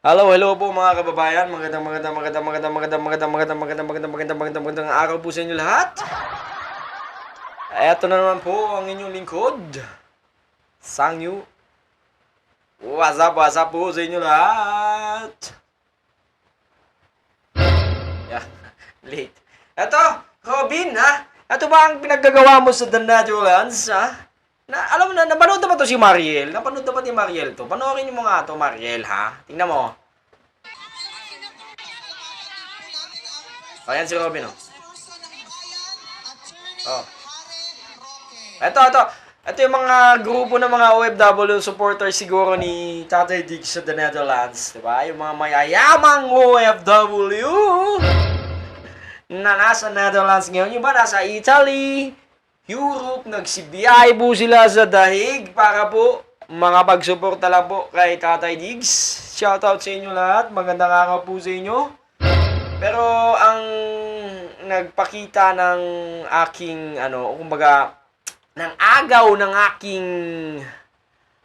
Hello po mga kababayan. Magandang araw po sa inyo lahat. Eto na naman po ang inyong lingkod. Sangyu. What's up po sa inyo lahat. Yeah, late. Eto, Robin, ha? Eto ba ang pinaggagawa mo sa The Netherlands, ha? Alam mo na, napanood na ba to si Mariel? Napanood na ba ni Mariel to? Panoorin mo nga to, Mariel, ha? Tingnan mo. Ayan si Robin, oh. Oh. Ito yung mga grupo ng mga OFW supporters siguro ni Tatay Diggs sa The Netherlands, di ba? Yung mga mayayamang OFW na nasa Netherlands ngayon. Yung ba nasa Italy, Europe, nagsibiyay po sila sa dahig para po makapagsuporta lang po kay Tatay Diggs. Shoutout sa inyo lahat. Magandang araw po sa inyo. Pero ang nagpakita ng aking kumbaga ng agaw ng aking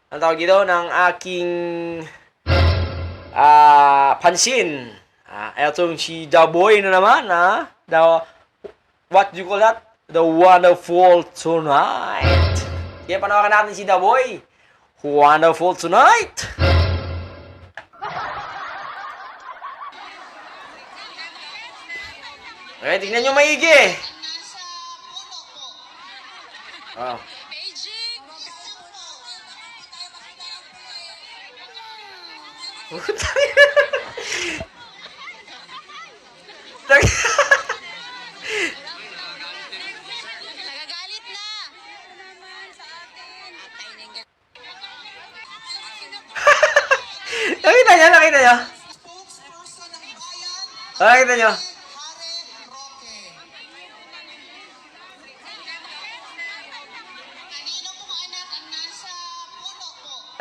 tawag dito, ng aking pansin. Etong si The Boy na naman, what do you call that? The Wonderful Tonight. Kaya panawakan natin si The Boy. Wonderful Tonight. Okay, tingnan nyo maigi. Oh. Nagagalit na. Nakita nyo? Nakita nyo? Nakita nyo?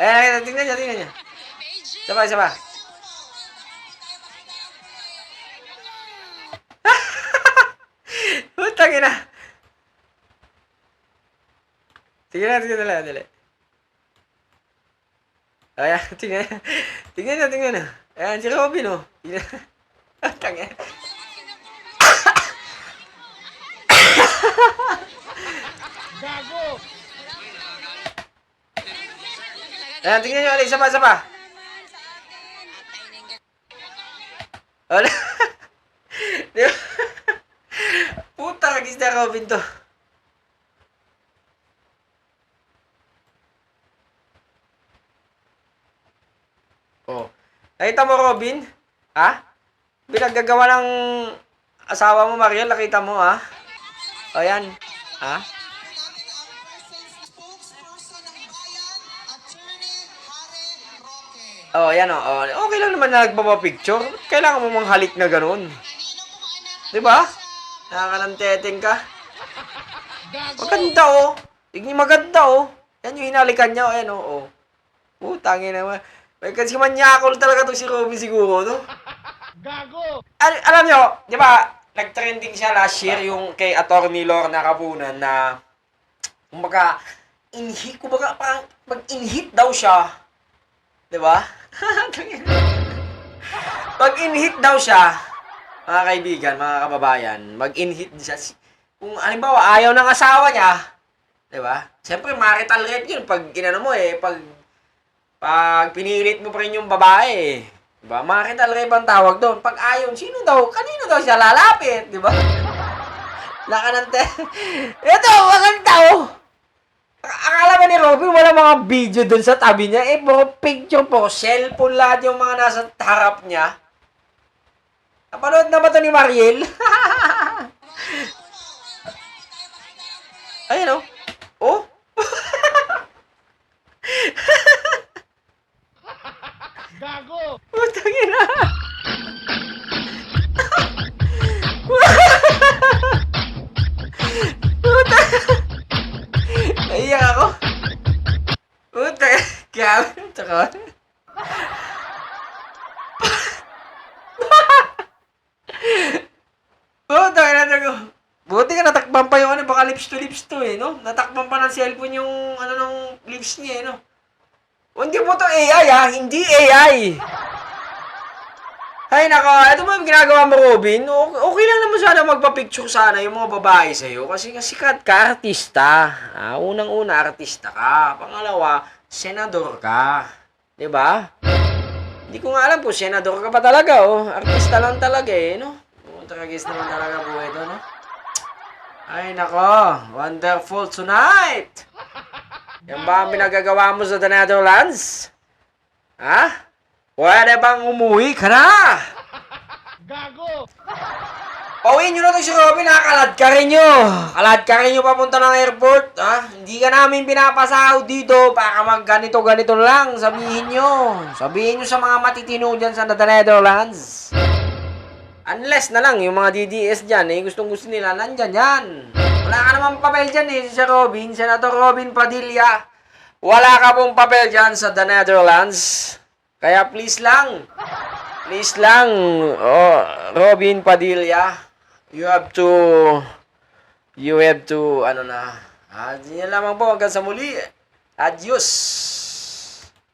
Ayan, tingnan nyo. Sabay. Putang ina. Tingnan dali. Ayan, tingnan nyo. Ayan, si Robin, oh. Putang ina. Gago! Ayan, tingnan nyo ulit. Isa pa. Wala. Di ba? Puta, kagis na Robin to. Oh. Nakita mo, Robin? Ha? Pinaggagawa ng asawa mo, Mariel. Nakita mo, ha? O, yan. Ha? Oh, yan oh. Okay lang naman na nagpapapicture. Kailangan mo mang halik na ganun. Diba? Nakakananteteng ka. Maganda oh. Tignan maganda oh. Yan yung hinalikan niya. Ayan oh. Putangin naman. May kasi manyakol talaga to si Robin siguro, no? Gago! Alam nyo, di ba, nag-trending siya last year yung kay Atty. Lorna Capunan na kumbaga, parang mag-inhit daw siya. Di ba? Pag-inhit daw siya, mga kaibigan, mga kababayan, mag-inhit siya. Kung halimbawa, ayaw ng asawa niya, di ba? Siyempre, marital rape yun. Pag inano mo pag pinilit mo pa rin yung babae, di ba? Marital rape ang tawag doon. Pag ayaw, kanino daw siya lalapit, di ba? Lakanante. Ito, maganda oh. Akala ba ni Robin wala mga video dun sa tabi niya? Puro picture po. Cellphone lahat yung mga nasa harap niya. Napanood na ba ito ni Mariel? Ayun oh. Oh? Gago! Putang ina. Putang. Naiyak ako. Putang. Grabe. Tsaka. Putang ina. Buti ka natakpan pa yung baka lips to no? Natakpan pa ng cellphone yung lips niya no? Hindi po to AI hindi AI. Ay, nako, ito ba yung ginagawa mo, Robin? Okay lang naman sana magpa-picture sana yung mga babae sa'yo kasi sikat ka, artista. Unang-una, artista ka. Pangalawa, senador ka. 'Di ba? Hindi ko nga alam kung senador ka pa talaga, oh. Artista lang talaga, eh, no? Tragis naman talaga po ito, no? Ay, nako, wonderful tonight! Yan ba ang pinagagawa mo sa The Netherlands? Ha? Pwede bang umuwi ka na? Gago! Pauwiin nyo na to si Robin, ha? Kalad ka rin nyo. Kalad ka rin nyo papunta ng airport, ha? Hindi ka namin pinapasahod dito para mag ganito-ganito lang. Sabihin nyo. Sabihin nyo sa mga matitino dyan sa The Netherlands. Unless na lang, yung mga DDS dyan, eh, gustong-gusto nila, nandyan yan. Wala ka naman papel dyan, eh, si Robin, Senator Robin Padilla. Wala ka pong papel dyan sa The Netherlands. Kaya please lang, oh, Robin Padilla, you have to, ano na, yan lamang po, hanggang sa muli. Adios.